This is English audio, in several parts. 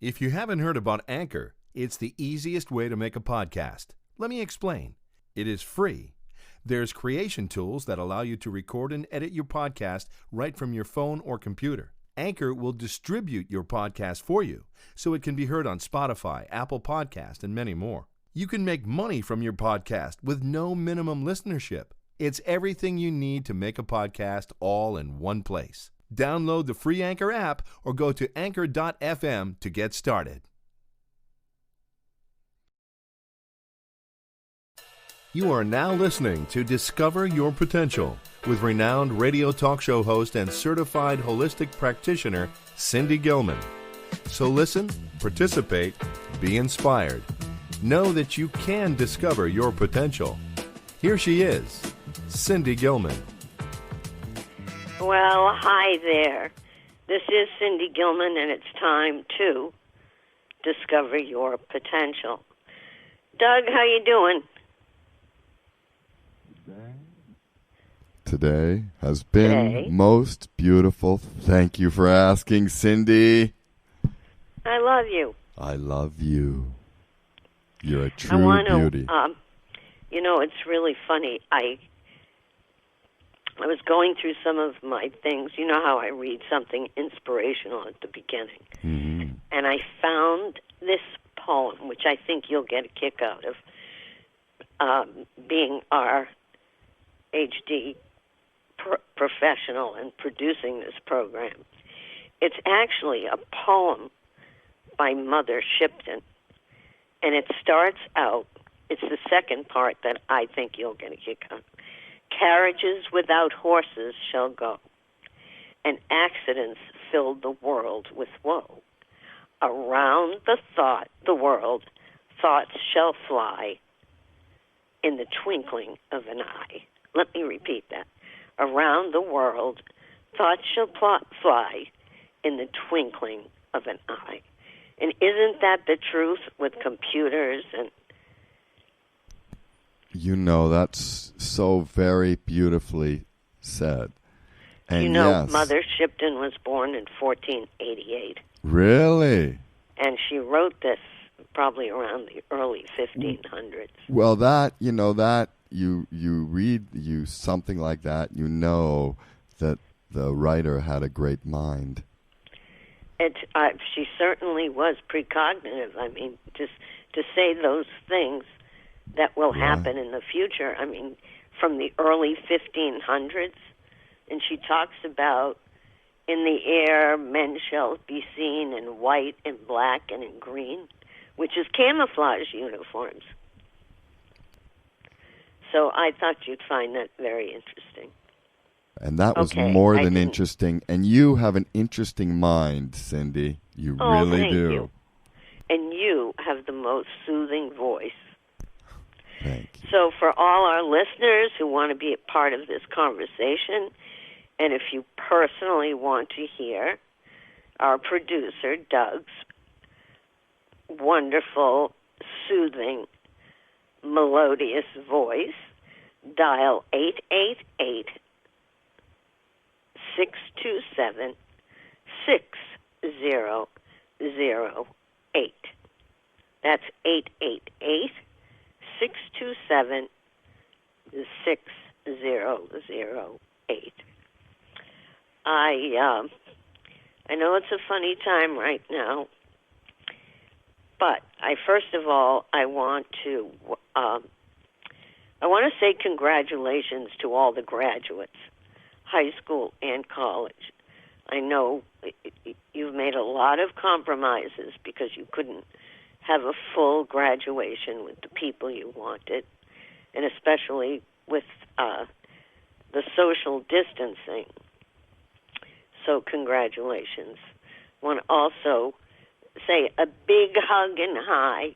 If you haven't heard about Anchor, it's the easiest way to make a podcast. Let me explain. It is free. There's creation tools that allow you to record and edit your podcast right from your phone or computer. Anchor will distribute your podcast for you, so it can be heard on Spotify, Apple Podcast, and many more. You can make money from your podcast with no minimum listenership. It's everything you need to make a podcast all in one place. Download the free Anchor app or go to anchor.fm to get started. You are now listening to Discover Your Potential with renowned radio talk show host and certified holistic practitioner Cindy Gilman. So listen, participate, be inspired. Know that you can discover your potential. Here she is, Cindy Gilman. Well, hi there. This is Cindy Gilman, and it's time to discover your potential. Doug, how you doing? Today has been most beautiful. Thank you for asking, Cindy. I love you. I love you. You're a true beauty. It's really funny. I was going through some of my things. You know how I read something inspirational at the beginning. Mm-hmm. And I found this poem, which I think you'll get a kick out of, being our HD professional and producing this program. It's actually a poem by Mother Shipton. And it starts out, it's the second part that I think you'll get a kick out. Carriages without horses shall go, and accidents filled the world with woe. Around the world, thoughts shall fly in the twinkling of an eye. Let me repeat that. Around the world, thoughts shall fly in the twinkling of an eye. And isn't that the truth with computers? And that's so very beautifully said. And yes, Mother Shipton was born in 1488. Really? And she wrote this probably around the early 1500s. Well, that you read something like that, that the writer had a great mind. She certainly was precognitive. I mean, just to say those things that will happen in the future. I mean, from the early 1500s, and she talks about in the air men shall be seen in white and black and in green, which is camouflage uniforms. So I thought you'd find that very interesting. And that was more than interesting. And you have an interesting mind, Cindy. You really do. You. And you have the most soothing voice. Thank you. So for all our listeners who want to be a part of this conversation, and if you personally want to hear our producer, Doug's wonderful, soothing, melodious voice, dial 888 627 6008. That's 888 627 6008. I know it's a funny time right now, but first of all I want to say congratulations to all the graduates, high school and college. I know you've made a lot of compromises because you couldn't have a full graduation with the people you wanted, and especially with the social distancing. So congratulations. I want to also say a big hug and hi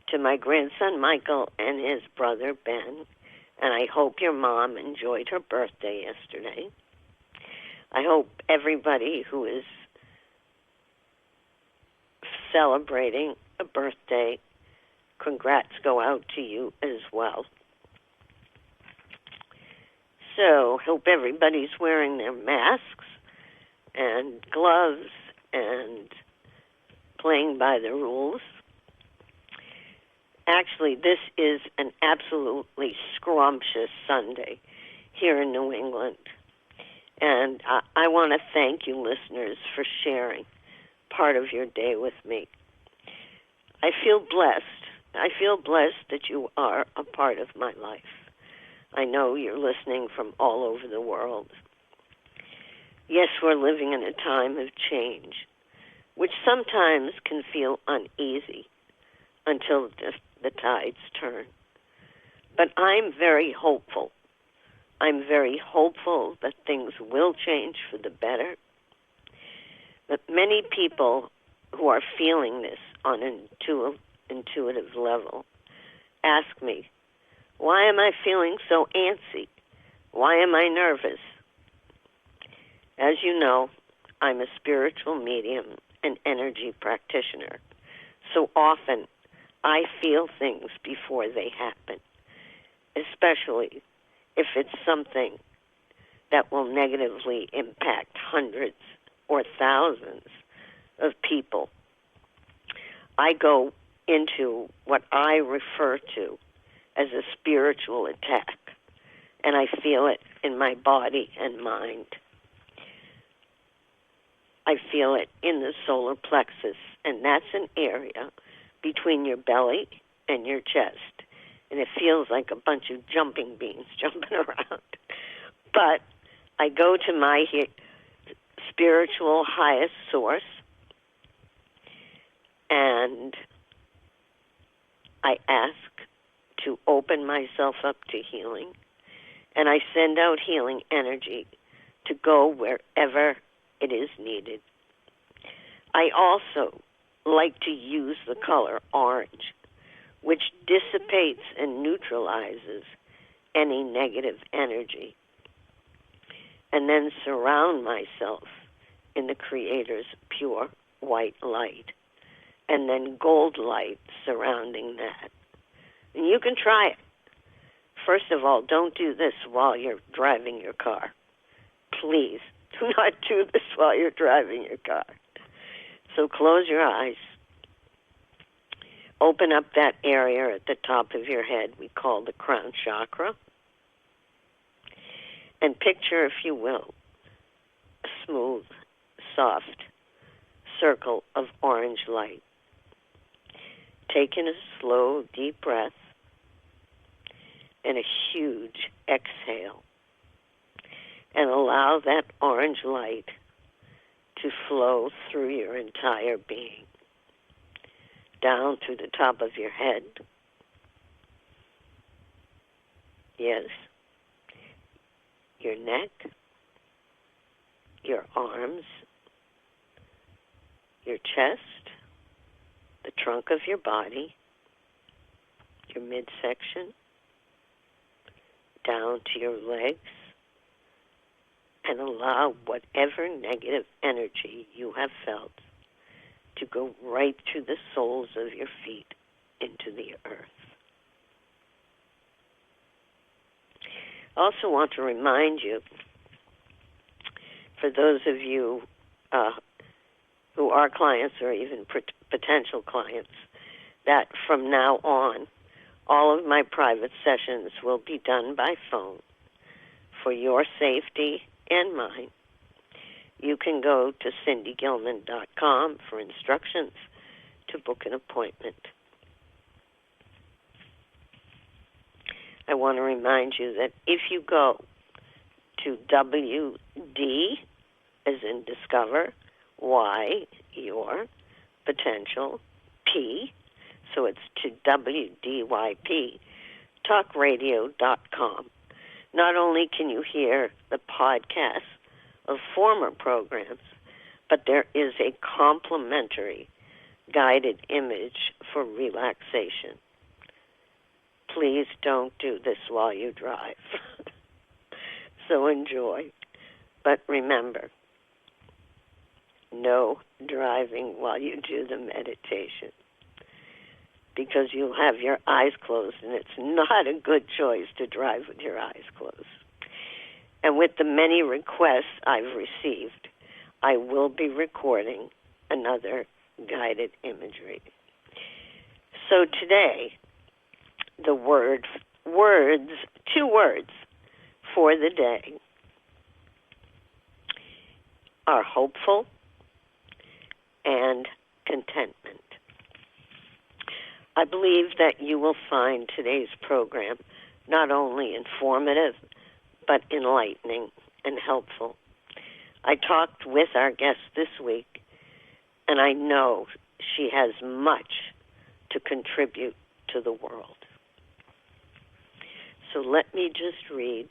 to my grandson Michael and his brother Ben, and I hope your mom enjoyed her birthday yesterday. I hope everybody who is celebrating a birthday, congrats go out to you as well. So, hope everybody's wearing their masks and gloves and playing by the rules. Actually, this is an absolutely scrumptious Sunday here in New England. And I want to thank you, listeners, for sharing part of your day with me. I feel blessed. I feel blessed that you are a part of my life. I know you're listening from all over the world. Yes, we're living in a time of change, which sometimes can feel uneasy until the tides turn. But I'm very hopeful. I'm very hopeful that things will change for the better. But many people who are feeling this on an intuitive level ask me, why am I feeling so antsy? Why am I nervous? As you know, I'm a spiritual medium and energy practitioner. So often, I feel things before they happen, especially if it's something that will negatively impact hundreds or thousands of people. I go into what I refer to as a spiritual attack, and I feel it in my body and mind. I feel it in the solar plexus, and that's an area between your belly and your chest. And it feels like a bunch of jumping beans jumping around. But I go to my spiritual highest source, and I ask to open myself up to healing, and I send out healing energy to go wherever it is needed. I also like to use the color orange, which dissipates and neutralizes any negative energy, and then surround myself in the Creator's pure white light, and then gold light surrounding that. And you can try it. First of all, don't do this while you're driving your car. Please, do not do this while you're driving your car. So close your eyes. Open up that area at the top of your head we call the crown chakra. And picture, if you will, a smooth, soft circle of orange light. Take in a slow, deep breath and a huge exhale. And allow that orange light to flow through your entire being, down through the top of your head. Yes. Your neck, your arms, your chest, the trunk of your body, your midsection, down to your legs, and allow whatever negative energy you have felt to go right through the soles of your feet into the earth. I also want to remind you, for those of you who are clients or even potential clients, that from now on, all of my private sessions will be done by phone for your safety and mine. You can go to cindygilman.com for instructions to book an appointment. I want to remind you that if you go to WD, as in discover, Y, your, potential, P, so it's to WDYP, talkradio.com. Not only can you hear the podcast of former programs, but there is a complimentary guided image for relaxation. Please don't do this while you drive. So enjoy. But remember, no driving while you do the meditation, because you'll have your eyes closed, and it's not a good choice to drive with your eyes closed. And with the many requests I've received, I will be recording another guided imagery. So today, the two words for the day are hopeful and contentment. I believe that you will find today's program not only informative, but enlightening and helpful. I talked with our guest this week, and I know she has much to contribute to the world. So let me just read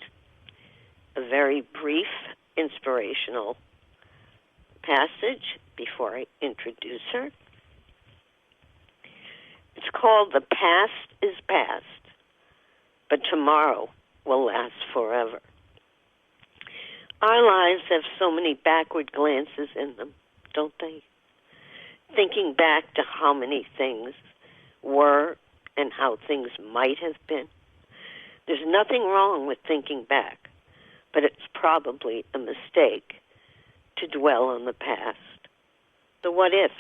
a very brief, inspirational passage before I introduce her. It's called "The Past is Past, but Tomorrow Will Last Forever." Our lives have so many backward glances in them, don't they? Thinking back to how many things were and how things might have been. There's nothing wrong with thinking back, but it's probably a mistake to dwell on the past, the what ifs.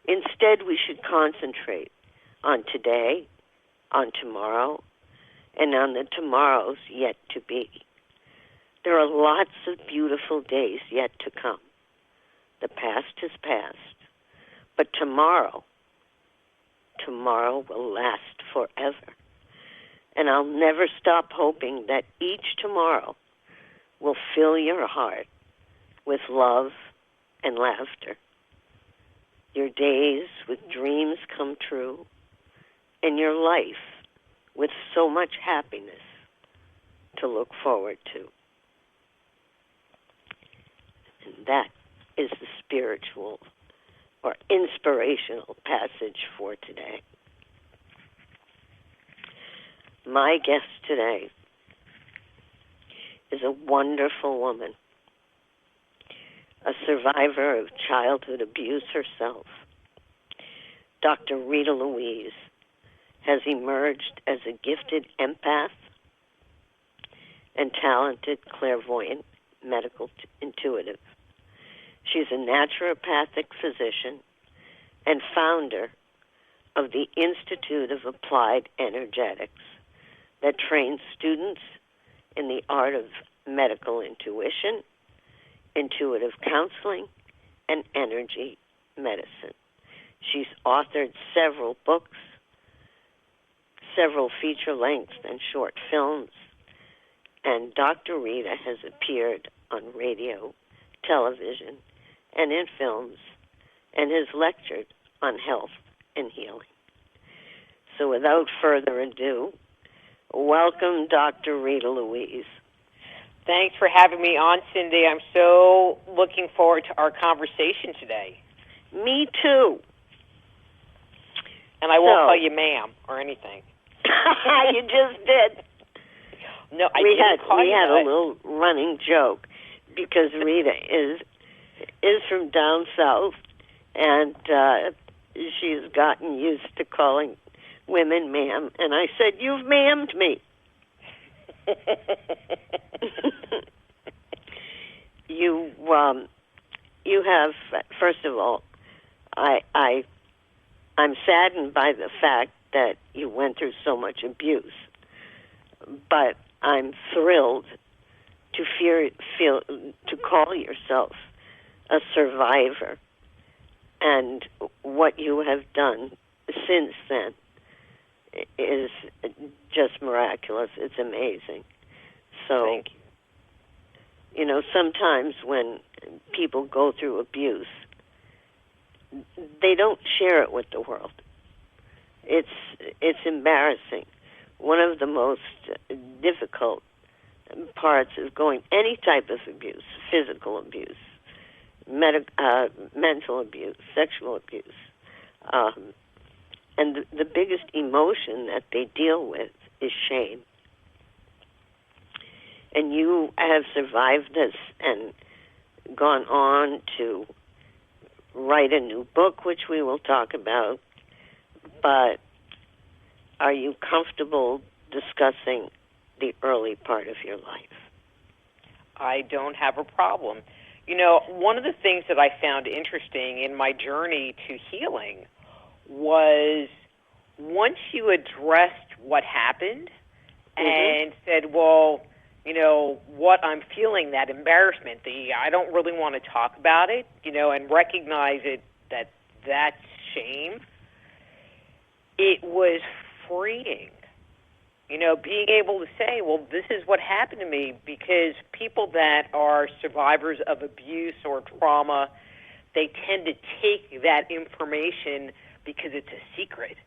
Instead, we should concentrate on today, on tomorrow, and on the tomorrows yet to be. There are lots of beautiful days yet to come. The past is past, but tomorrow will last forever. And I'll never stop hoping that each tomorrow will fill your heart with love and laughter. Your days with dreams come true, and your life with so much happiness to look forward to. And that is the spiritual or inspirational passage for today. My guest today is a wonderful woman, a survivor of childhood abuse herself. Dr. Rita Louise has emerged as a gifted empath and talented clairvoyant medical intuitive. She's a naturopathic physician and founder of the Institute of Applied Energetics that trains students in the art of medical intuition, intuitive counseling, and energy medicine. She's authored several books, several feature-length and short films, and Dr. Rita has appeared on radio, television, and in films, and has lectured on health and healing. So without further ado, welcome Dr. Rita Louise. Thanks for having me on, Cindy. I'm so looking forward to our conversation today. Me too. And I won't call you ma'am or anything. You just did. No, I didn't call you. We had a little running joke because Rita is from down south, and she's gotten used to calling women ma'am, and I said, "You've ma'amed me." You have, first of all, I'm saddened by the fact that you went through so much abuse, but I'm thrilled to call yourself a survivor, and what you have done since then is just miraculous. It's amazing. So, thank you. You know, sometimes when people go through abuse, they don't share it with the world. It's embarrassing. One of the most difficult parts of going any type of abuse, physical abuse, mental abuse, sexual abuse, and the biggest emotion that they deal with is shame. And you have survived this and gone on to write a new book, which we will talk about. But are you comfortable discussing the early part of your life? I don't have a problem. One of the things that I found interesting in my journey to healing was once you addressed what happened and said, well, what I'm feeling, that embarrassment, I don't really want to talk about it, and recognize it, that's shame, it was freeing. Being able to say, well, this is what happened to me, because people that are survivors of abuse or trauma, they tend to take that information because it's a secret,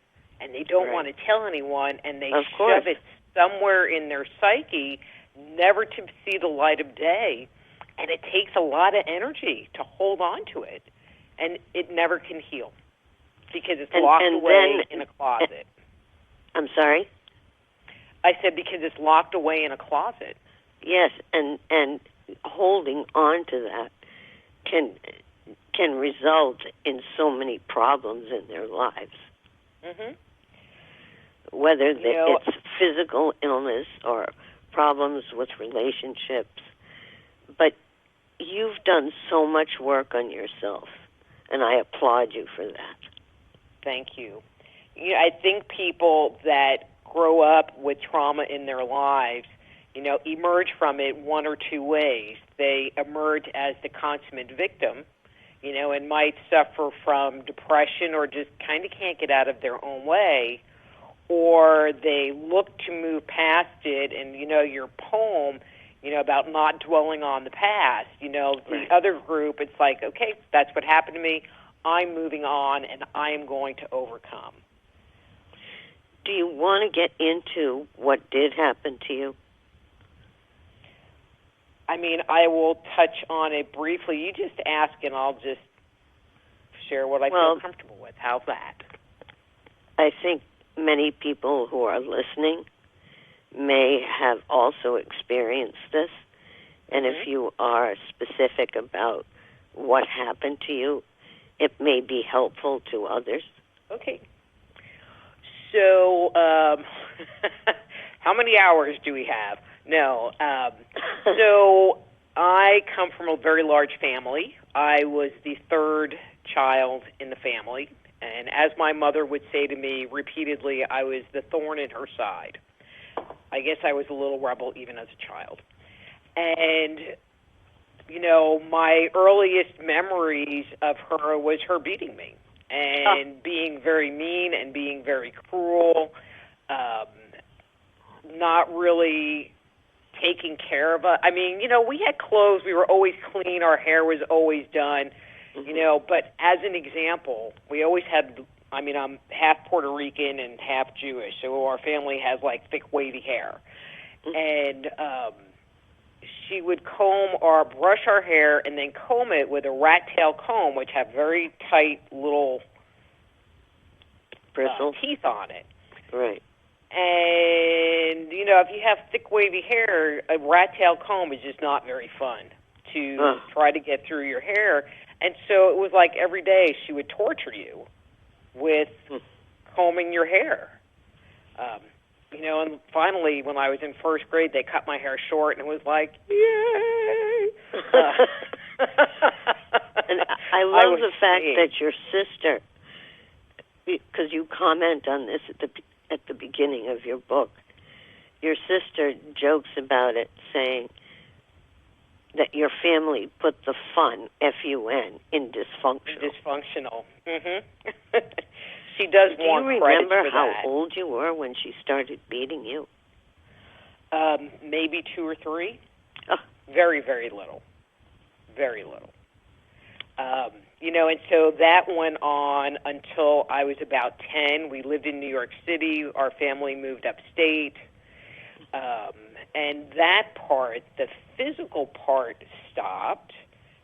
and they don't want to tell anyone, and they shove it somewhere in their psyche, never to see the light of day, and it takes a lot of energy to hold on to it, and it never can heal because it's locked away in a closet. I'm sorry? I said because it's locked away in a closet. Yes, and holding on to that can result in so many problems in their lives. Whether it's physical illness or problems with relationships. But you've done so much work on yourself, and I applaud you for that. Thank you. I think people that grow up with trauma in their lives, emerge from it one or two ways. They emerge as the consummate victim, and might suffer from depression or just kind of can't get out of their own way, or they look to move past it, and, your poem, about not dwelling on the past, the other group, it's like, okay, that's what happened to me, I'm moving on, and I am going to overcome. Do you want to get into what did happen to you? I mean, I will touch on it briefly. You just ask, and I'll just share what I feel comfortable with. How's that? I think many people who are listening may have also experienced this, and if you are specific about what happened to you, it may be helpful to others. Okay. So, how many hours do we have? No. So, I come from a very large family. I was the third child in the family, and as my mother would say to me repeatedly, I was the thorn in her side. I guess I was a little rebel even as a child. And, my earliest memories of her was her beating me. And being very mean and being very cruel, not really taking care of us. I mean, we had clothes. We were always clean. Our hair was always done, But as an example, we always had, I'm half Puerto Rican and half Jewish, so our family has, thick, wavy hair. And she would comb or brush our hair and then comb it with a rat tail comb, which have very tight little teeth on it. Right. And, if you have thick, wavy hair, a rat tail comb is just not very fun to try to get through your hair. And so it was like every day she would torture you with combing your hair. And finally, when I was in first grade, they cut my hair short, and it was like, yay! And I love the fact that your sister, because you comment on this at the beginning of your book, your sister jokes about it, saying that your family put the fun, F-U-N, in dysfunctional. Dysfunctional. She does Do want you credit remember for how that. old you were when she started beating you? Maybe 2 or 3. Oh. Very, very little. Very little. And so that went on until I was about 10. We lived in New York City. Our family moved upstate. And that part, the physical part, stopped.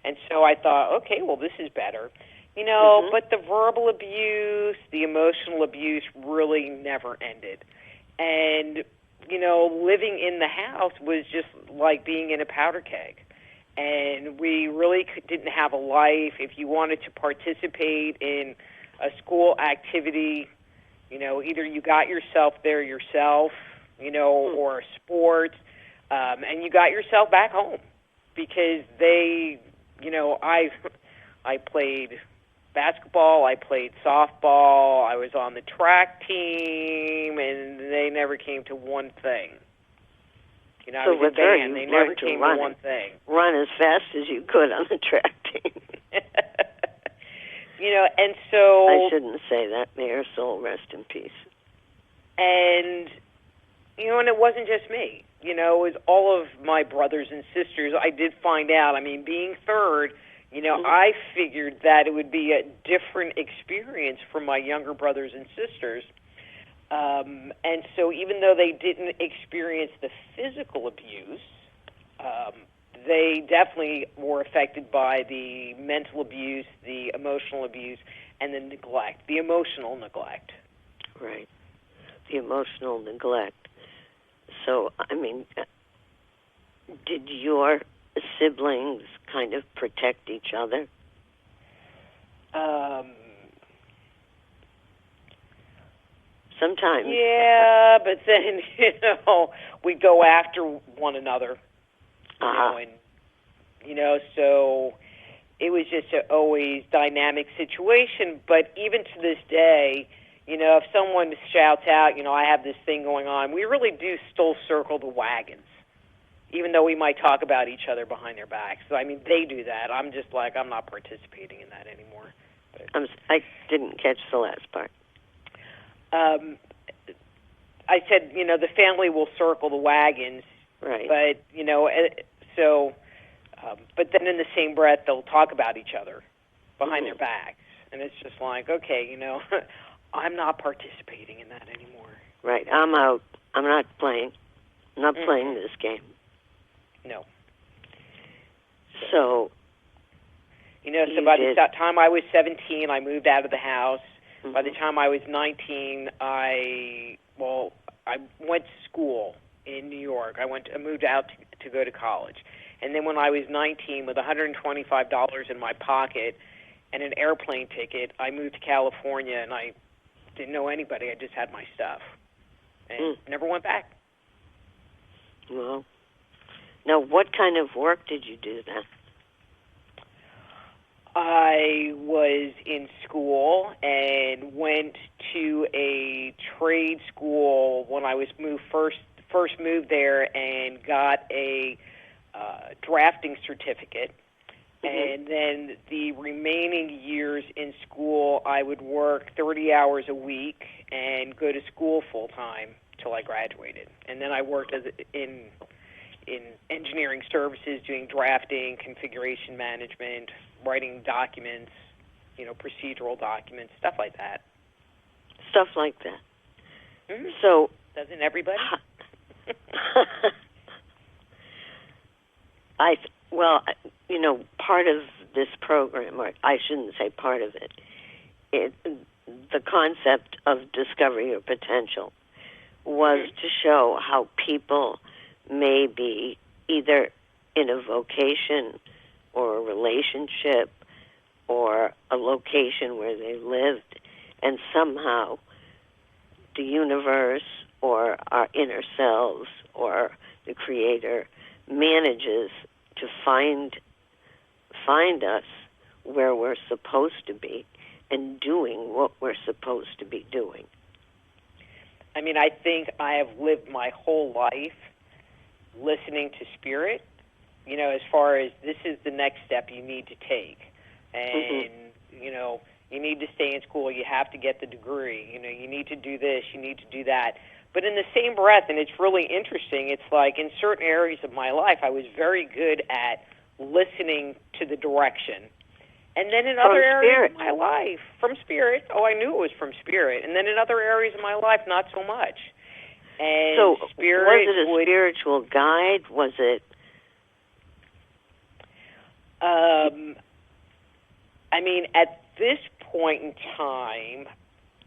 And so I thought, okay, well, this is better. But the verbal abuse, the emotional abuse really never ended. And, living in the house was just like being in a powder keg. And we really didn't have a life. If you wanted to participate in a school activity, either you got yourself there yourself, or sports, and you got yourself back home because they I played basketball, I played softball, I was on the track team, and they never came to one thing. I was in band. They never came to one thing. Run as fast as you could on the track team. And so... I shouldn't say that. May her soul rest in peace. And, and it wasn't just me. It was all of my brothers and sisters. I did find out, being third, I figured that it would be a different experience for my younger brothers and sisters. And so even though they didn't experience the physical abuse, they definitely were affected by the mental abuse, the emotional abuse, and the neglect, the emotional neglect. Right. The emotional neglect. So, did your siblings kind of protect each other? Sometimes. Yeah, but then, we go after one another. So it was just an always dynamic situation. But even to this day, if someone shouts out, I have this thing going on, we really do still circle the wagons, even though we might talk about each other behind their backs. So, they do that. I'm just like, I'm not participating in that anymore. But, I didn't catch the last part. I said, the family will circle the wagons. Right. But, but then in the same breath, they'll talk about each other behind their backs. And it's just like, okay, I'm not participating in that anymore. Right. I'm out. I'm not playing. I'm not playing this game. No. So, so by the time I was 17, I moved out of the house. By the time I was 19, I went to school in New York. I moved out to go to college. And then when I was 19, with $125 in my pocket and an airplane ticket, I moved to California, and I didn't know anybody. I just had my stuff. And never went back. Well, now what kind of work did you do then? I was in school and went to a trade school when I was first moved there, and got a drafting certificate. And then the remaining years in school, I would work 30 hours a week and go to school full time till I graduated. And then I worked in engineering services, doing drafting, configuration management, writing documents, procedural documents, stuff like that. Stuff like that. So, doesn't everybody? part of this program, or I shouldn't say part of it, the concept of discover your potential was to show how people may be either in a vocation or a relationship or a location where they lived, and somehow the universe or our inner selves or the Creator manages to find us where we're supposed to be and doing what we're supposed to be doing. I mean, I think I have lived my whole life listening to Spirit, as far as this is the next step you need to take. And, you need to stay in school, you have to get the degree, you need to do this, you need to do that. But in the same breath, and it's really interesting, it's like in certain areas of my life, I was very good at listening to the direction. And then in other areas of my life, from Spirit, I knew it was from Spirit. And then in other areas of my life, not so much. And so Spirit was it a spiritual guide? Was it? At this point in time,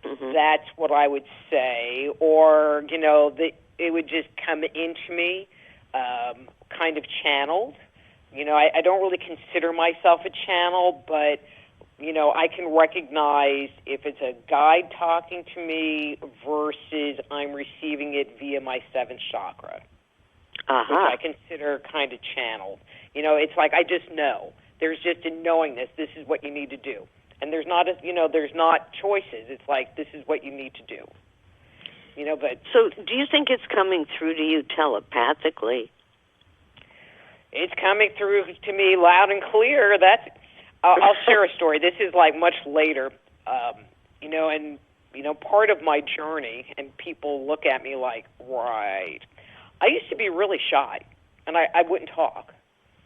that's what I would say. Or, it would just come into me, kind of channeled. I don't really consider myself a channel, but, I can recognize if it's a guide talking to me versus I'm receiving it via my seventh chakra, which I consider kind of channeled. It's like I just know. There's just a knowingness. This is what you need to do. And there's not choices. It's like, this is what you need to do. But so do you think it's coming through to you telepathically? it's coming through to me loud and clear. I'll share a story. This is like much later, part of my journey, and people look at me like, right. I used to be really shy, and I wouldn't talk,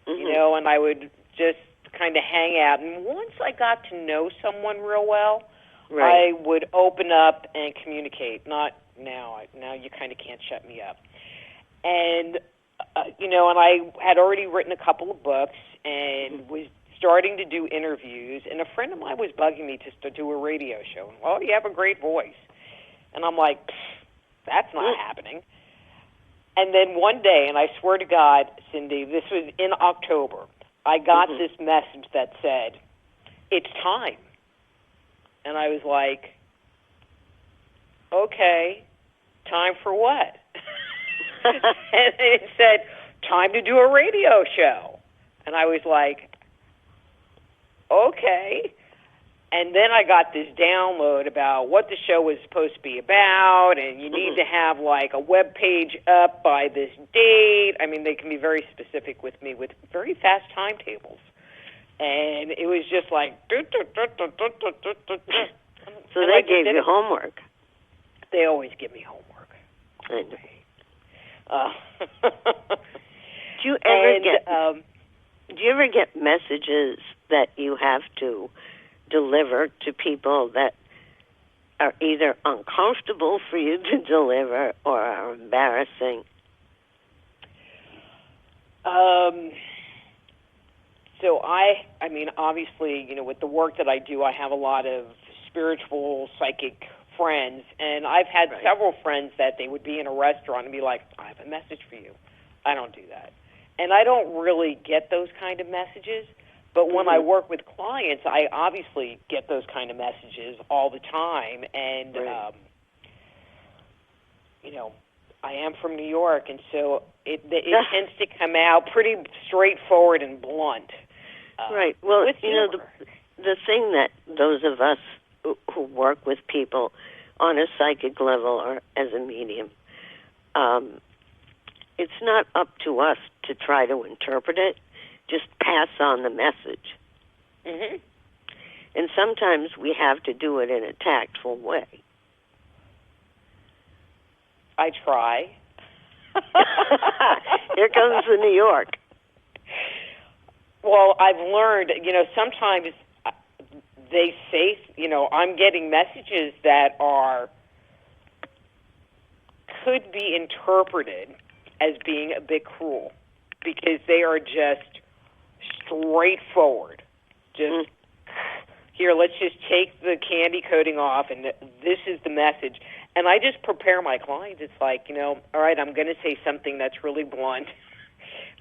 and I would just kind of hang out. And once I got to know someone real well, I would open up and communicate. Not now. Now you kind of can't shut me up. And, and I had already written a couple of books and was starting to do interviews. And a friend of mine was bugging me to do a radio show. And, well, you have a great voice. And I'm like, that's not happening. And then one day, and I swear to God, Cindy, this was in October, I got this message that said, it's time. And I was like, okay, time for what? And it said, time to do a radio show. And I was like, okay. And then I got this download about what the show was supposed to be about, and you need to have, like, a web page up by this date. I mean, they can be very specific with me with very fast timetables. And it was just like... So they gave you homework. They always give me homework. Do you ever get messages that you have to deliver to people that are either uncomfortable for you to deliver or are embarrassing? So I mean, obviously, with the work that I do, I have a lot of spiritual, psychic friends, and I've had several friends that they would be in a restaurant and be like, I have a message for you. I don't do that. And I don't really get those kind of messages, but when I work with clients, I obviously get those kind of messages all the time, and, I am from New York, and so it tends to come out pretty straightforward and blunt. Right. Well, the thing that those of us who work with people on a psychic level or as a medium, it's not up to us to try to interpret it. Just pass on the message. Mm-hmm. And sometimes we have to do it in a tactful way. I try. Here comes the New York. Well, I've learned, sometimes they say, I'm getting messages that could be interpreted as being a bit cruel because they are just straightforward. Just, here, let's just take the candy coating off, and this is the message. And I just prepare my clients. It's like, all right, I'm going to say something that's really blunt,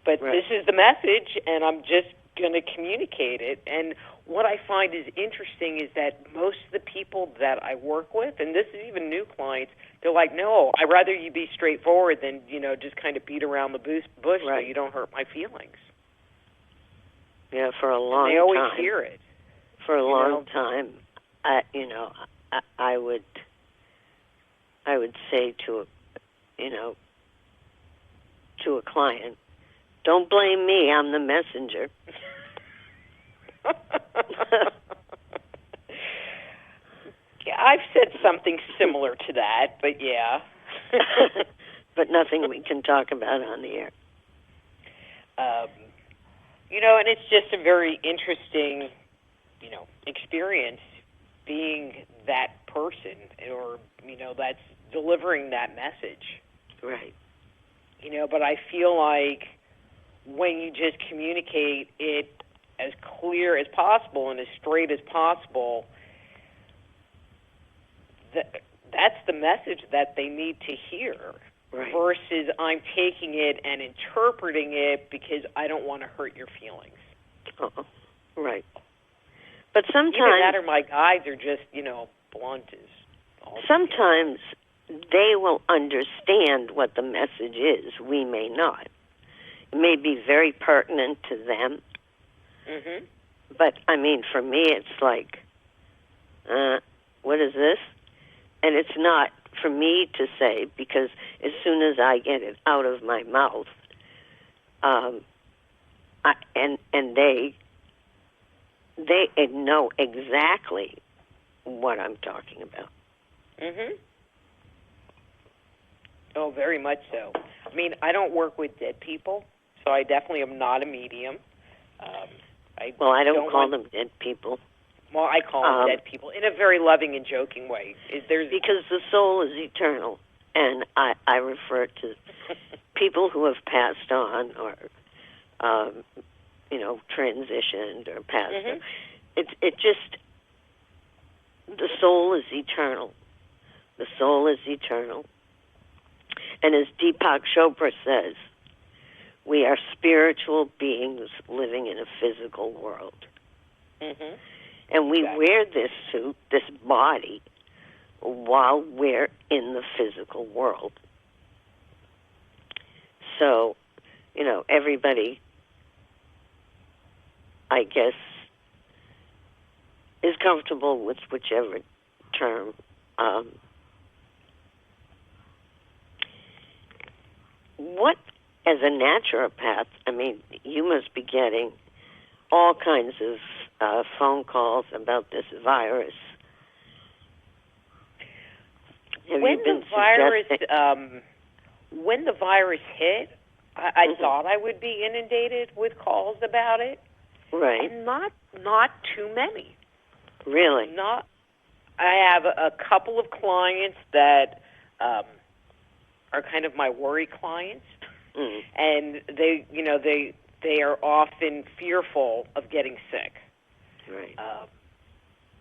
but this is the message, and I'm just going to communicate it. And what I find is interesting is that most of the people that I work with, and this is even new clients, they're like, no, I'd rather you be straightforward than, just kind of beat around the bush so you don't hurt my feelings. Yeah, for a long time. They always hear it. For a long time, I would say to a client, don't blame me, I'm the messenger. Yeah, I've said something similar to that, but yeah. But nothing we can talk about on the air. And it's just a very interesting, experience being that person or, that's delivering that message. Right. But I feel like when you just communicate it as clear as possible and as straight as possible, that's the message that they need to hear. Right. Versus I'm taking it and interpreting it because I don't want to hurt your feelings. Right. But sometimes... Either that or my guides are just, blunt as all. Sometimes they will understand what the message is. We may not. It may be very pertinent to them, Mhm. But, I mean, for me, it's like, what is this? And it's not for me to say, because as soon as I get it out of my mouth, they know exactly what I'm talking about. Mhm. Oh, very much so. I mean, I don't work with dead people, so I definitely am not a medium. I don't call them dead people. Well, I call them dead people in a very loving and joking way. Because the soul is eternal, and I refer to people who have passed on or, transitioned or passed. Mhm. It just, the soul is eternal. The soul is eternal. And as Deepak Chopra says, we are spiritual beings living in a physical world. Mhm. And we Exactly. wear this suit, this body, while we're in the physical world. So, everybody, I guess, is comfortable with whichever term. What, as a naturopath, I mean, you must be getting all kinds of phone calls about this virus. When the virus hit, I thought I would be inundated with calls about it. Right. And not too many. Really? I have a couple of clients that are kind of my worry clients, and they are often fearful of getting sick. Right.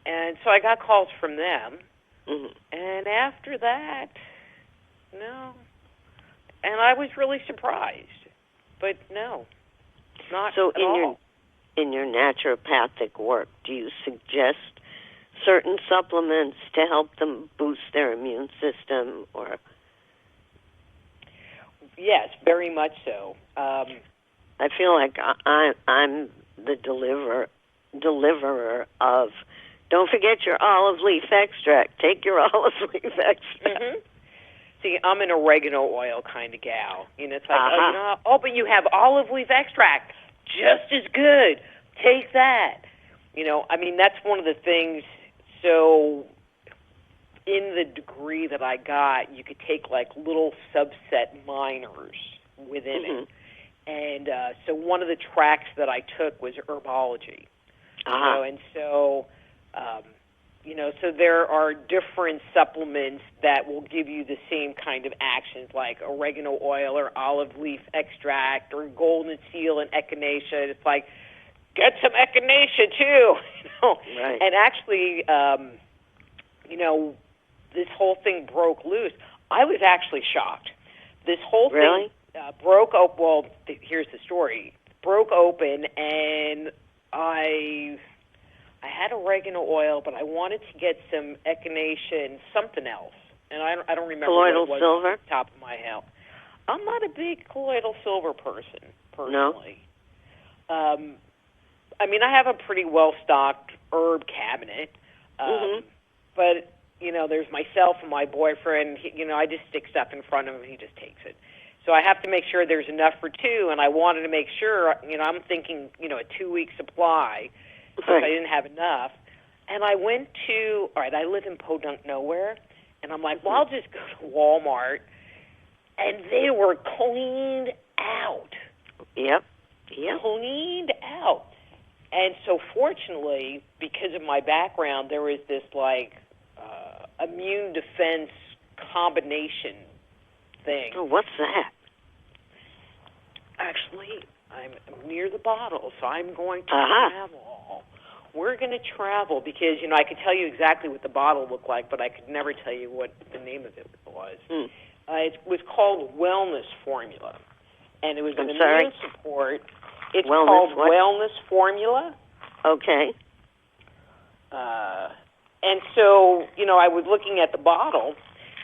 And so I got calls from them, Mm-hmm. and after that, no. And I was really surprised, but no, not so at all. In your naturopathic work, do you suggest certain supplements to help them boost their immune system, or? Yes, very much so. I feel like I'm the deliverer of. Don't forget your olive leaf extract. Take your olive leaf extract. Mm-hmm. See, I'm an oregano oil kind of gal. It's like, but you have olive leaf extract, just as good. Take that. I mean, that's one of the things. So, in the degree that I got, you could take like little subset minors within it. And so one of the tracks that I took was herbology. So there are different supplements that will give you the same kind of actions, like oregano oil or olive leaf extract or golden seal and echinacea. It's like, get some echinacea too. Right. And actually, this whole thing broke loose. I was actually shocked. This whole thing broke open. Well, here's the story. Broke open, and I had oregano oil, but I wanted to get some echinacea and something else, and I don't remember colloidal what it was silver? off the top of my head. I'm not a big colloidal silver person, personally. No. I mean, I have a pretty well-stocked herb cabinet, but, there's myself and my boyfriend. I just stick stuff in front of him, and he just takes it. So I have to make sure there's enough for two, and I wanted to make sure, I'm thinking, a 2-week supply, because I didn't have enough. And I went to, I live in Podunk Nowhere, and I'm like, well, I'll just go to Walmart, and they were cleaned out. Yep. Cleaned out. And so fortunately, because of my background, there was this, immune defense combination thing. Oh, what's that? Actually, I'm near the bottle, so I'm going to travel. We're going to travel because, I could tell you exactly what the bottle looked like, but I could never tell you what the name of it was. It was called Wellness Formula, and it was an immune support. It's called Wellness Formula. Okay. And so, I was looking at the bottle,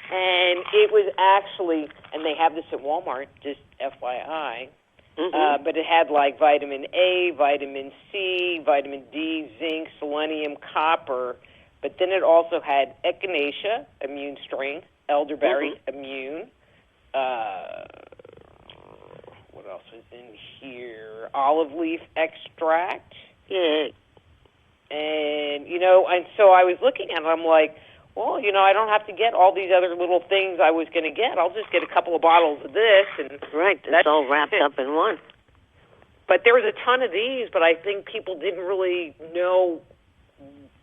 and it was actually, and they have this at Walmart, just FYI, but it had like vitamin A, vitamin C, vitamin D, zinc, selenium, copper. But then it also had echinacea, immune strength, elderberry, immune. What else was in here? Olive leaf extract. Yeah. And, and so I was looking at it, I'm like, well, I don't have to get all these other little things I was going to get. I'll just get a couple of bottles of this. And right, it's all wrapped up in one. But there was a ton of these, but I think people didn't really know,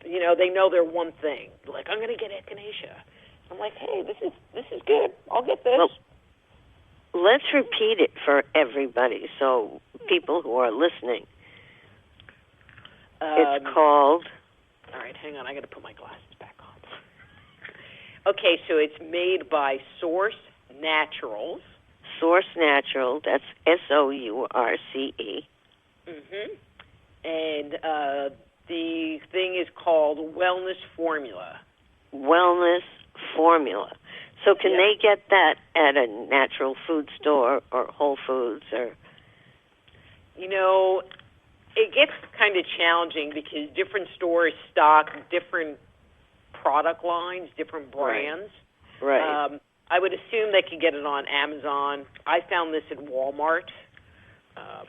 they know they're one thing. Like, I'm going to get echinacea. I'm like, hey, this is good. I'll get this. Well, let's repeat it for everybody, so people who are listening. It's called... All right, hang on. I got to put my glasses back on. Okay, so it's made by Source Naturals. Source Natural, that's SOURCE. And the thing is called Wellness Formula. Wellness Formula. So can they get that at a natural food store or Whole Foods or... It gets kind of challenging because different stores stock different product lines, different brands. Right. I would assume they could get it on Amazon. I found this at Walmart.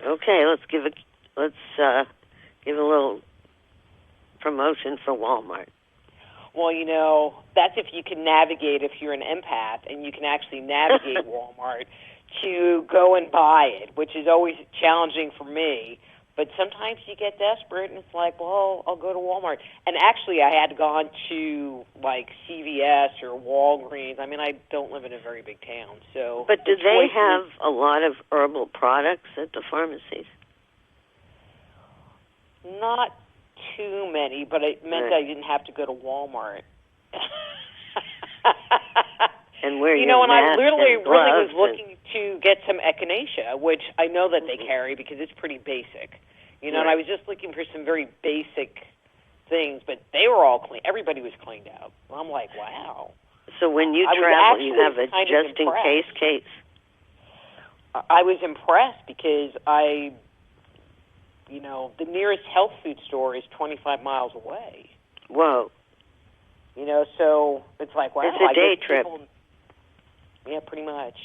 Okay, let's give a little promotion for Walmart. Well, that's if you can navigate, if you're an empath, and you can actually navigate Walmart to go and buy it, which is always challenging for me. But sometimes you get desperate, and it's like, well, I'll go to Walmart. And actually, I had gone to, like, CVS or Walgreens. I mean, I don't live in a very big town, so... But do they have a lot of herbal products at the pharmacies? Not too many, but it meant I didn't have to go to Walmart. And where and I literally really was looking to get some echinacea, which I know that they carry because it's pretty basic. And I was just looking for some very basic things, but they were all clean. Everybody was cleaned out. I'm like, wow. So when you travel, you have a just-in-case case? I was impressed because the nearest health food store is 25 miles away. Whoa. So it's like, wow. It's a day trip. Yeah, pretty much.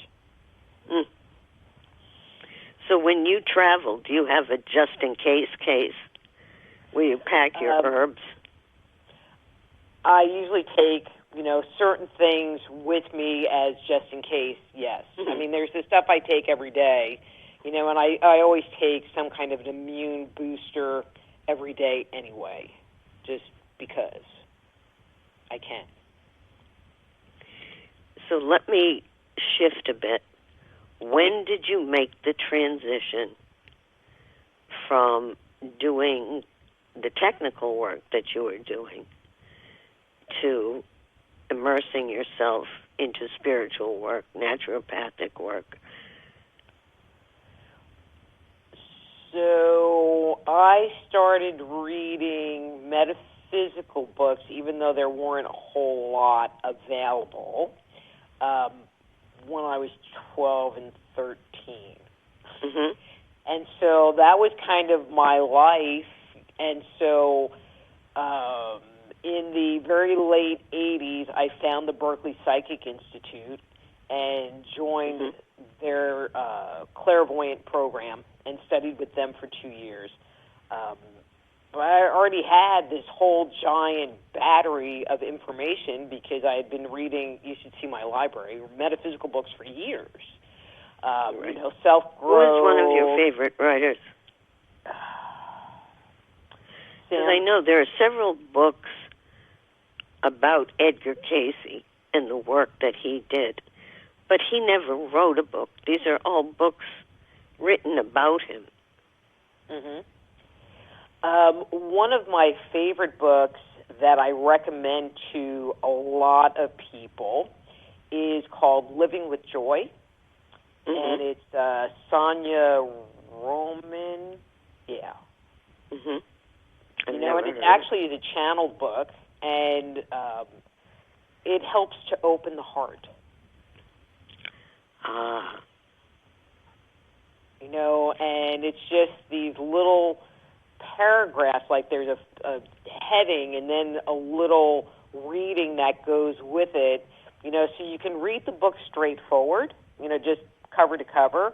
So when you travel, do you have a just-in-case case where you pack your herbs? I usually take, certain things with me as just in case, yes. I mean, there's the stuff I take every day, and I always take some kind of an immune booster every day anyway, just because I can. So let me shift a bit. When did you make the transition from doing the technical work that you were doing to immersing yourself into spiritual work, naturopathic work? So I started reading metaphysical books, even though there weren't a whole lot available, when I was 12 and 13. And so that was kind of my life. And so in the very late 80s, I found the Berkeley Psychic Institute and joined their clairvoyant program and studied with them for 2 years. But I already had this whole giant battery of information because I had been reading, you should see my library, metaphysical books for years. Self-growth. Who is one of your favorite writers? Because I know there are several books about Edgar Cayce and the work that he did, but he never wrote a book. These are all books written about him. One of my favorite books that I recommend to a lot of people is called Living with Joy, and it's Sonia Roman. Yeah. And it actually is a channeled book, and it helps to open the heart. and it's just these little paragraphs, like there's a heading and then a little reading that goes with it, so you can read the book straightforward, just cover to cover,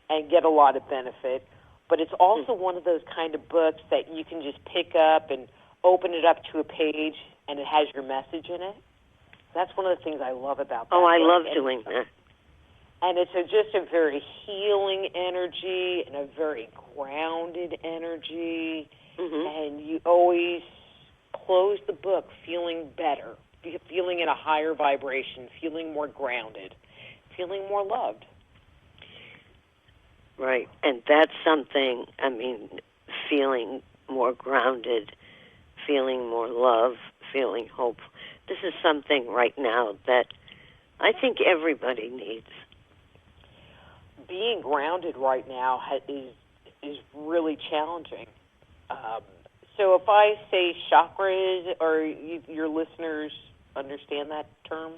and get a lot of benefit. But it's also one of those kind of books that you can just pick up and open it up to a page, and it has your message in it. That's one of the things I love about that. Oh, I book. love doing that. And it's just a very healing energy and a very grounded energy. And you always close the book feeling better, feeling in a higher vibration, feeling more grounded, feeling more loved. Right. And that's something, feeling more grounded, feeling more love, feeling hope. This is something right now that I think everybody needs. Being grounded right now is really challenging. So if I say chakras, or your listeners understand that term?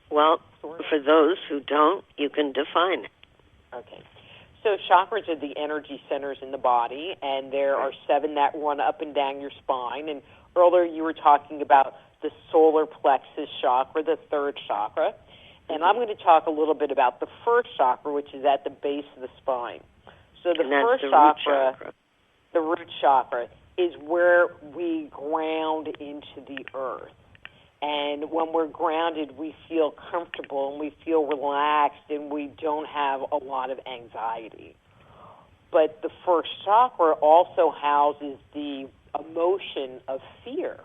Well, for those who don't, you can define it. Okay. So chakras are the energy centers in the body, and there are 7 that run up and down your spine. And earlier you were talking about the solar plexus chakra, the 3rd chakra. And I'm going to talk a little bit about the 1st chakra, which is at the base of the spine. So the 1st chakra, the root chakra, is where we ground into the earth. And when we're grounded, we feel comfortable and we feel relaxed and we don't have a lot of anxiety. But the 1st chakra also houses the emotion of fear.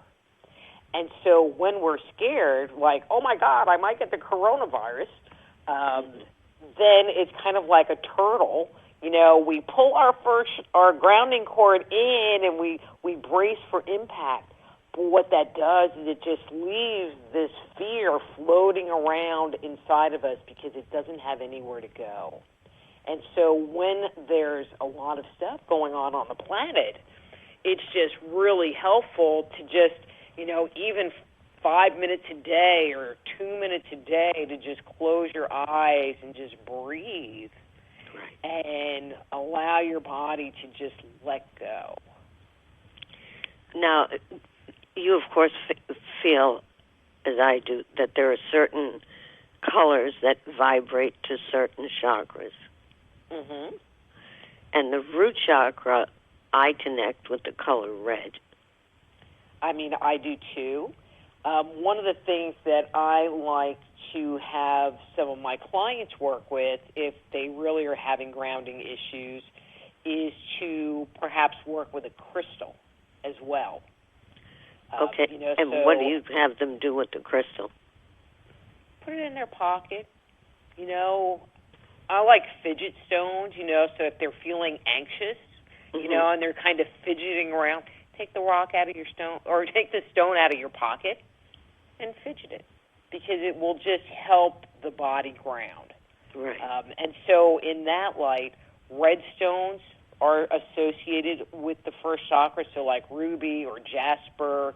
And so when we're scared, like, oh, my God, I might get the coronavirus, then it's kind of like a turtle. We pull our grounding cord in and we brace for impact. But what that does is it just leaves this fear floating around inside of us because it doesn't have anywhere to go. And so when there's a lot of stuff going on the planet, it's just really helpful to just, even 5 minutes a day or 2 minutes a day to just close your eyes and just breathe. And allow your body to just let go. Now, you, of course, feel, as I do, that there are certain colors that vibrate to certain chakras. And the root chakra, I connect with the color red. I do too. One of the things that I like to have some of my clients work with, if they really are having grounding issues, is to perhaps work with a crystal as well. Okay, and what do you have them do with the crystal? Put it in their pocket. I like fidget stones, so if they're feeling anxious, and they're kind of fidgeting around, take the rock out of your stone, or take the stone out of your pocket and fidget it, because it will just help the body ground. Right. And so in that light, red stones are associated with the 1st chakra, so like ruby or jasper,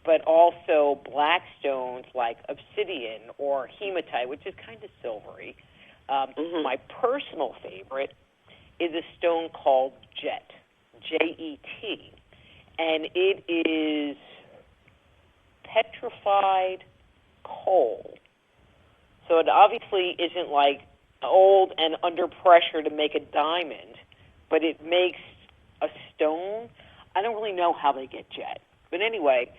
but also black stones like obsidian or hematite, which is kind of silvery. My personal favorite is a stone called jet, J-E-T, and it is petrified coal. So it obviously isn't like old and under pressure to make a diamond, but it makes a stone. I don't really know how they get jet. But anyway,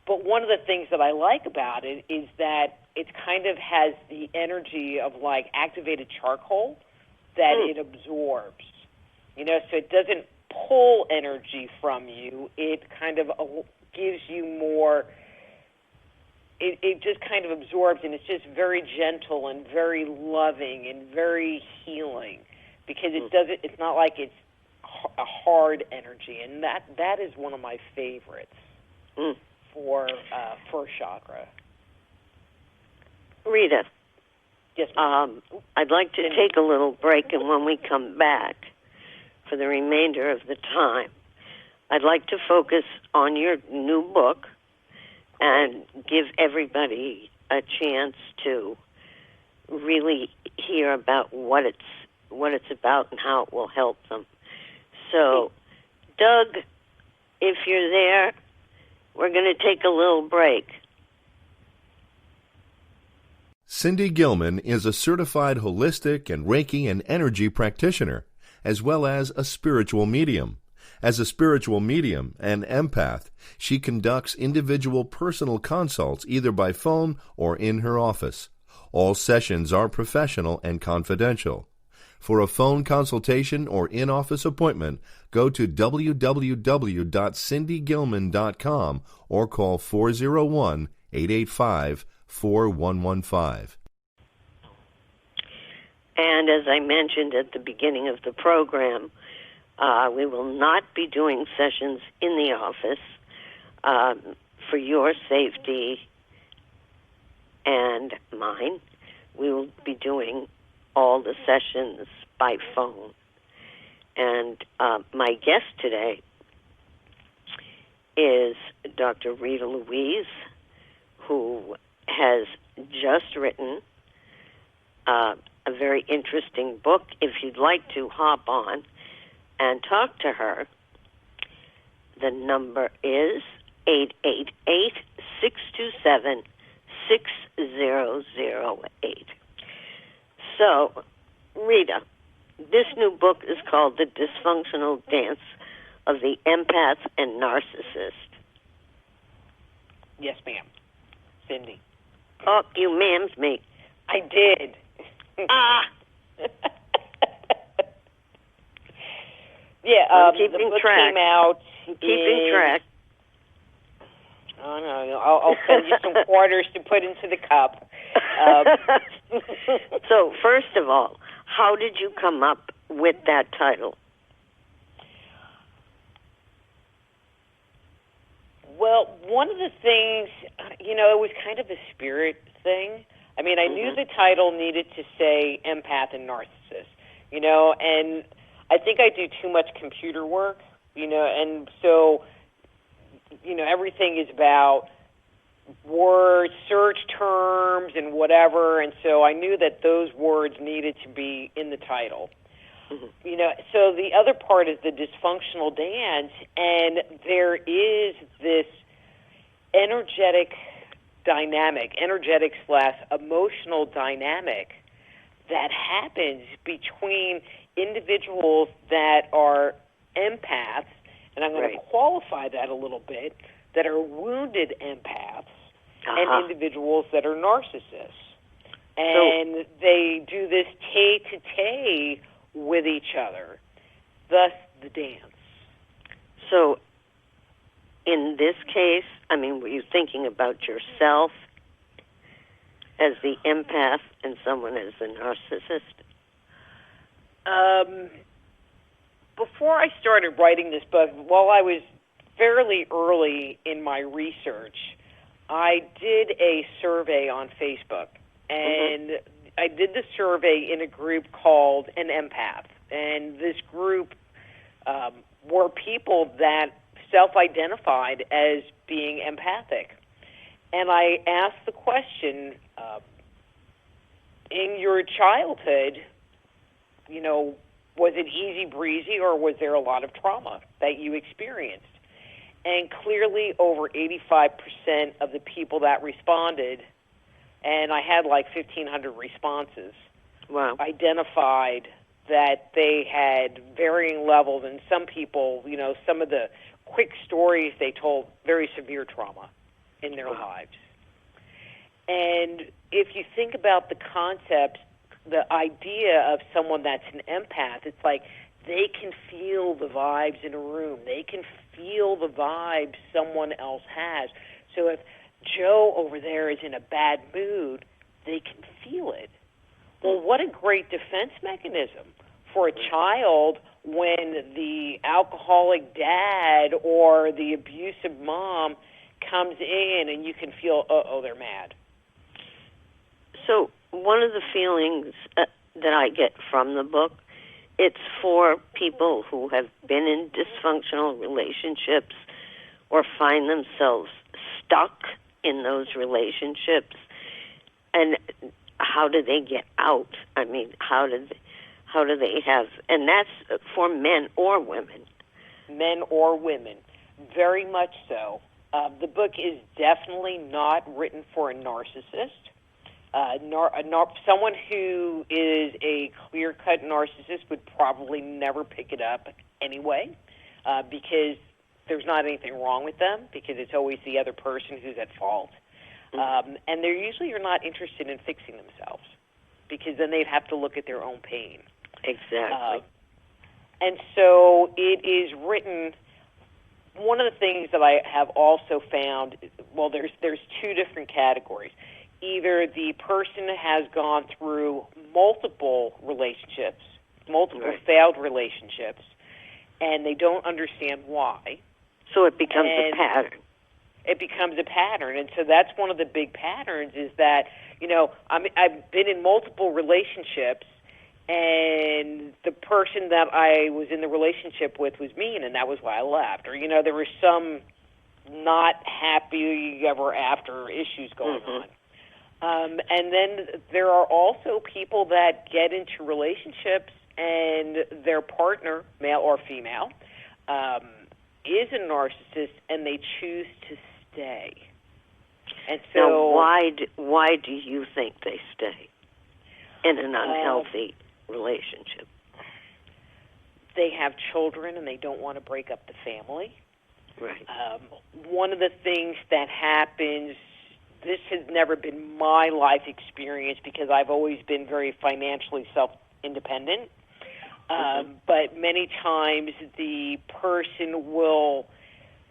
but one of the things that I like about it is that it kind of has the energy of like activated charcoal that it absorbs. So it doesn't pull energy from you. It kind of gives you more. It just kind of absorbs, and it's just very gentle and very loving and very healing, because it's not like it's a hard energy, and that is one of my favorites for 1st chakra. Rita, yes, ma'am. I'd like to take a little break, and when we come back for the remainder of the time, I'd like to focus on your new book and give everybody a chance to really hear about what it's about and how it will help them. So, Doug, if you're there, we're going to take a little break. Cindy Gilman is a certified holistic and Reiki and energy practitioner, as well as a spiritual medium. As a spiritual medium and empath, she conducts individual personal consults either by phone or in her office. All sessions are professional and confidential. For a phone consultation or in-office appointment, go to www.cindygilman.com or call 401-885-4115. And as I mentioned at the beginning of the program, we will not be doing sessions in the office for your safety and mine. We will be doing all the sessions by phone. And my guest today is Dr. Rita Louise, who has just written a very interesting book. If you'd like to hop on and talk to her, the number is 888-627-6008. So, Rita, this new book is called The Dysfunctional Dance of the Empath and Narcissist. Yes, ma'am. Cindy. Oh, you ma'amed me. I did. Yeah, the book came out. Keeping track. Oh, no, I'll send you some quarters to put into the cup. So, first of all, how did you come up with that title? Well, one of the things, it was kind of a spirit thing. I mean, I knew the title needed to say empath and narcissist, and I think I do too much computer work, and so, everything is about words, search terms, and whatever, and so I knew that those words needed to be in the title. So the other part is the dysfunctional dance, and there is this energetic/emotional dynamic that happens between individuals that are empaths, and I'm going to qualify that a little bit, that are wounded empaths, and individuals that are narcissists. And they do this tay-to-tay with each other, thus the dance. So, in this case, I mean, were you thinking about yourself as the empath and someone as the narcissist? Before I started writing this book, while I was fairly early in my research, I did a survey on Facebook, and I did the survey in a group called an Empath, and this group were people that self-identified as being empathic. And I asked the question, in your childhood, was it easy breezy or was there a lot of trauma that you experienced? And clearly over 85% of the people that responded, and I had like 1,500 responses, identified that they had varying levels, and some people, some of the quick stories they told, very severe trauma in their lives. And if you think about the concept, the idea of someone that's an empath, it's like they can feel the vibes in a room. They can feel the vibes someone else has. So if Joe over there is in a bad mood, they can feel it. Well, what a great defense mechanism for a child when the alcoholic dad or the abusive mom comes in and you can feel, they're mad. So one of the feelings that I get from the book, it's for people who have been in dysfunctional relationships or find themselves stuck in those relationships. And how do they get out? I mean, how do they have, and that's for men or women. Men or women, very much so. The book is definitely not written for a narcissist. Someone who is a clear-cut narcissist would probably never pick it up anyway, because there's not anything wrong with them, because it's always the other person who's at fault. And they're usually not interested in fixing themselves, because then they'd have to look at their own pain. Exactly. And so it is written. One of the things that I have also found, well, there's two different categories. Either the person has gone through multiple relationships, multiple failed relationships, and they don't understand why. So it becomes a pattern. It becomes a pattern. And so that's one of the big patterns, is that, I've been in multiple relationships, and the person that I was in the relationship with was mean, and that was why I left. Or, there was some not happy ever after issues going on. And then there are also people that get into relationships and their partner, male or female, is a narcissist, and they choose to stay. And so, now, why do you think they stay in an unhealthy relationship? They have children, and they don't want to break up the family. Right. One of the things that happens, this has never been my life experience, because I've always been very financially self-independent. But many times the person will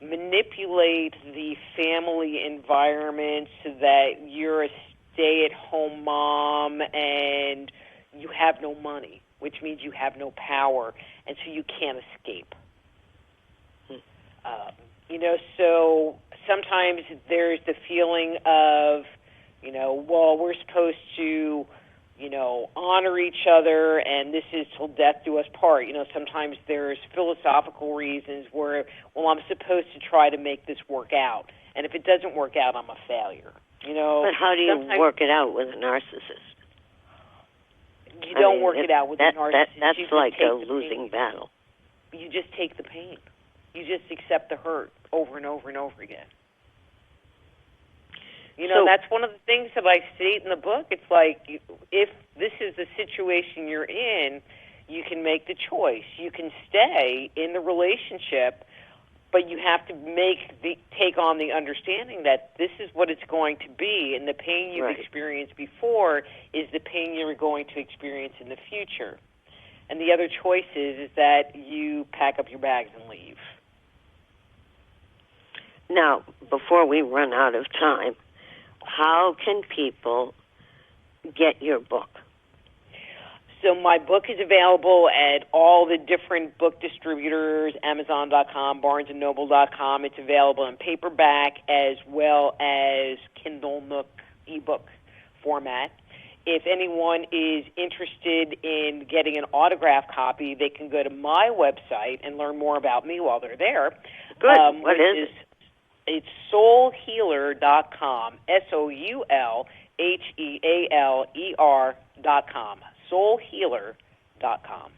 manipulate the family environment so that you're a stay-at-home mom and you have no money, which means you have no power, and so you can't escape. So sometimes there's the feeling of, well, we're supposed to, honor each other, and this is till death do us part. Sometimes there's philosophical reasons where, well, I'm supposed to try to make this work out, and if it doesn't work out, I'm a failure. But how do you work it out with a narcissist? You don't work it out with a narcissist. That's like a losing battle. You just take the pain. You just accept the hurt over and over and over again. That's one of the things that I state in the book. It's like, if this is the situation you're in, you can make the choice. You can stay in the relationship, but you have to take on the understanding that this is what it's going to be, and the pain you've experienced before is the pain you're going to experience in the future. And the other choice is that you pack up your bags and leave. Now, before we run out of time, how can people get your book? So my book is available at all the different book distributors, Amazon.com, BarnesandNoble.com. It's available in paperback as well as Kindle Nook ebook format. If anyone is interested in getting an autograph copy, they can go to my website and learn more about me while they're there. Good. What is it? It's soulhealer.com, SOULHEALER.com, soulhealer.com.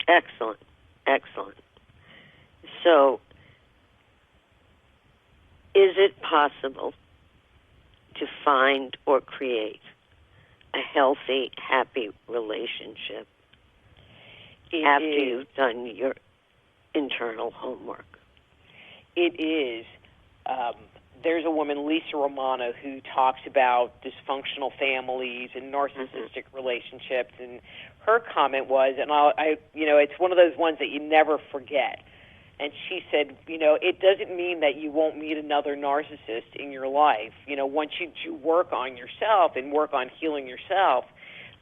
Excellent, excellent. So, is it possible to find or create a healthy, happy relationship after you've done your internal homework? It is. There's a woman, Lisa Romano, who talks about dysfunctional families and narcissistic relationships, and her comment was, and it's one of those ones that you never forget. And she said, it doesn't mean that you won't meet another narcissist in your life. Once you do work on yourself and work on healing yourself,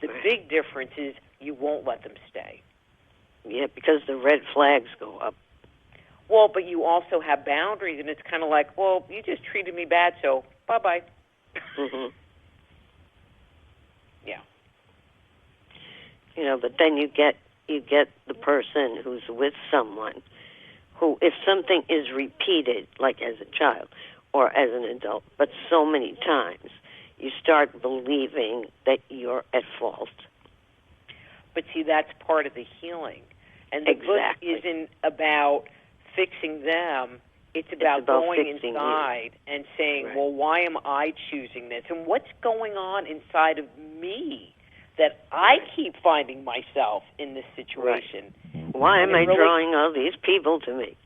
the big difference is you won't let them stay. Yeah, because the red flags go up. Well, but you also have boundaries, and it's kind of like, well, you just treated me bad, so bye-bye. Yeah. But then you get the person who's with someone who, if something is repeated, like as a child or as an adult, but so many times, you start believing that you're at fault. But see, that's part of the healing. And the book isn't about fixing them. It's about going inside and saying, well, why am I choosing this? And what's going on inside of me that I keep finding myself in this situation? Right. Why am I drawing all these people to me?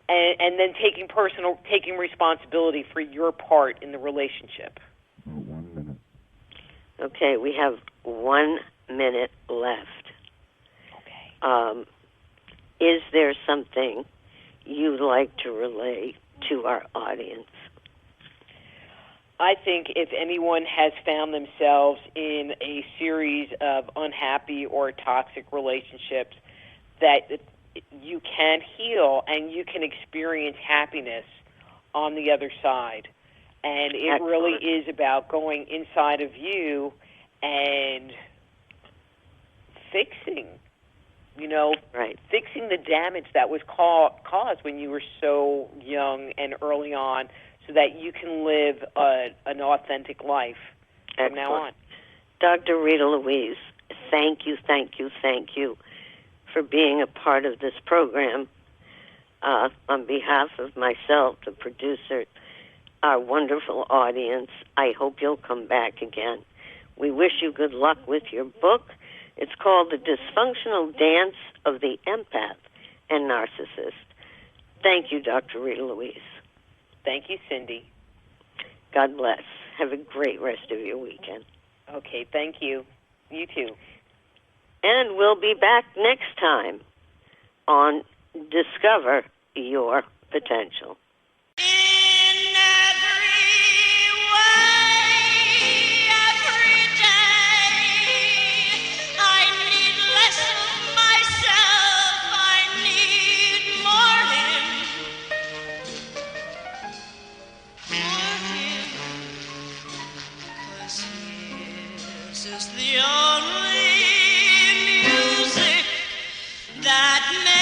and then taking responsibility for your part in the relationship. 1 minute. Okay, we have 1 minute left. Okay. Is there something you'd like to relay to our audience? I think if anyone has found themselves in a series of unhappy or toxic relationships, that you can heal and you can experience happiness on the other side. And it really is about going inside of you and fixing, fixing the damage that was caused when you were so young and early on, so that you can live an authentic life from now on. Dr. Rita Louise, thank you for being a part of this program. On behalf of myself, the producer, our wonderful audience, I hope you'll come back again. We wish you good luck with your book. It's called The Dysfunctional Dance of the Empath and Narcissist. Thank you, Dr. Rita Louise. Thank you, Cindy. God bless. Have a great rest of your weekend. Okay, thank you. You too. And we'll be back next time on Discover Your Potential. This is the only music that makes